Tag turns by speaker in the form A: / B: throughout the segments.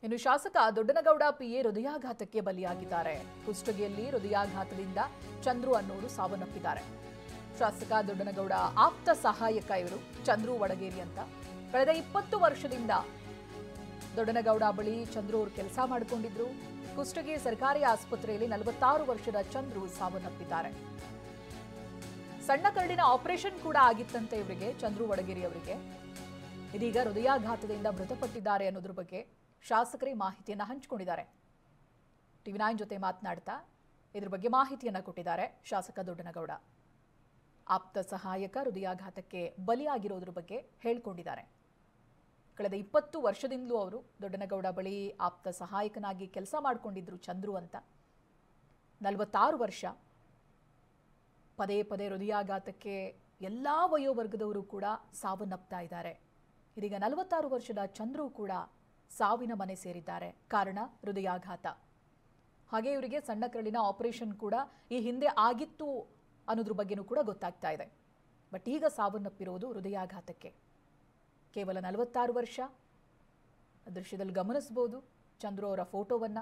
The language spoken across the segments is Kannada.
A: ಇನ್ನು ಶಾಸಕ ದೊಡ್ಡನಗೌಡ ಪಿಎ ಹೃದಯಾಘಾತಕ್ಕೆ ಬಲಿಯಾಗಿದ್ದಾರೆ. ಕುಷ್ಟಗಿಯಲ್ಲಿ ಹೃದಯಾಘಾತದಿಂದ ಚಂದ್ರು ಅನ್ನೋರು ಸಾವನ್ನಪ್ಪಿದ್ದಾರೆ. ಶಾಸಕ ದೊಡ್ಡನಗೌಡ ಆಪ್ತ ಸಹಾಯಕ ಇವರು ಚಂದ್ರು ವಡಗೇರಿ ಅಂತ. ಕಳೆದ 20 ವರ್ಷದಿಂದ ದೊಡ್ಡನಗೌಡ ಬಳಿ ಚಂದ್ರು ಅವರು ಕೆಲಸ ಮಾಡಿಕೊಂಡಿದ್ರು. ಕುಷ್ಟಗಿ ಸರ್ಕಾರಿ ಆಸ್ಪತ್ರೆಯಲ್ಲಿ 46 ವರ್ಷದ ಚಂದ್ರು ಸಾವನ್ನಪ್ಪಿದ್ದಾರೆ. ಸಣ್ಣ ಕರಡಿನ ಆಪರೇಷನ್ ಕೂಡ ಆಗಿತ್ತಂತೆ ಇವರಿಗೆ, ಚಂದ್ರು ವಡಗೇರಿ ಅವರಿಗೆ. ಇದೀಗ ಹೃದಯಾಘಾತದಿಂದ ಮೃತಪಟ್ಟಿದ್ದಾರೆ ಅನ್ನೋದ್ರ ಬಗ್ಗೆ ಶಾಸಕರೇ ಮಾಹಿತಿಯನ್ನ ಹಂಚಿಕೊಂಡಿದ್ದಾರೆ. ಟಿವಿ9 ಜೊತೆ ಮಾತನಾಡ್ತಾ ಇದ್ರ ಬಗ್ಗೆ ಮಾಹಿತಿಯನ್ನ ಕೊಟ್ಟಿದ್ದಾರೆ ಶಾಸಕ ದೊಡ್ಡನಗೌಡ. ಆಪ್ತ ಸಹಾಯಕ ಹೃದಯಾಘಾತಕ್ಕೆ ಬಲಿಯಾಗಿರೋದ್ರ ಬಗ್ಗೆ ಹೇಳ್ಕೊಂಡಿದ್ದಾರೆ. ಕಳೆದ 20 ವರ್ಷದಿಂದಲೂ ಅವರು ದೊಡ್ಡನಗೌಡ ಬಳಿ ಆಪ್ತ ಸಹಾಯಕನಾಗಿ ಕೆಲಸ ಮಾಡಿಕೊಂಡಿದ್ರು ಚಂದ್ರು ಅಂತ. 46 ವರ್ಷ. ಪದೇ ಪದೇ ಹೃದಯಾಘಾತಕ್ಕೆ ಎಲ್ಲಾ ವಯೋವರ್ಗದವರು ಕೂಡ ಸಾವನ್ನಪ್ತಾ ಇದ್ದಾರೆ. ಇದೀಗ 46 ವರ್ಷದ ಚಂದ್ರು ಕೂಡ ಸಾವಿನ ಮನೆ ಸೇರಿದ್ದಾರೆ. ಕಾರಣ ಹೃದಯಾಘಾತ. ಹಾಗೆ ಇವರಿಗೆ ಸಣ್ಣ ಕರಳಿನ ಆಪರೇಷನ್ ಕೂಡ ಈ ಹಿಂದೆ ಆಗಿತ್ತು ಅನ್ನೋದ್ರ ಬಗ್ಗೆನೂ ಕೂಡ ಗೊತ್ತಾಗ್ತಾ ಇದೆ. ಬಟ್ ಈಗ ಸಾವನ್ನಪ್ಪಿರೋದು ಹೃದಯಾಘಾತಕ್ಕೆ. ಕೇವಲ 46 ವರ್ಷ. ದೃಶ್ಯದಲ್ಲಿ ಗಮನಿಸಬಹುದು ಚಂದ್ರು ಅವರ ಫೋಟೋವನ್ನ.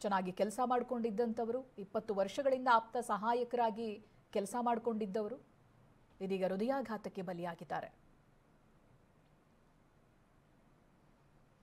A: ಚೆನ್ನಾಗಿ ಕೆಲಸ ಮಾಡಿಕೊಂಡಿದ್ದಂಥವರು, 20 ವರ್ಷಗಳಿಂದ ಆಪ್ತ ಸಹಾಯಕರಾಗಿ ಕೆಲಸ ಮಾಡಿಕೊಂಡಿದ್ದವರು ಇದೀಗ ಹೃದಯಾಘಾತಕ್ಕೆ ಬಲಿಯಾಗಿದ್ದಾರೆ.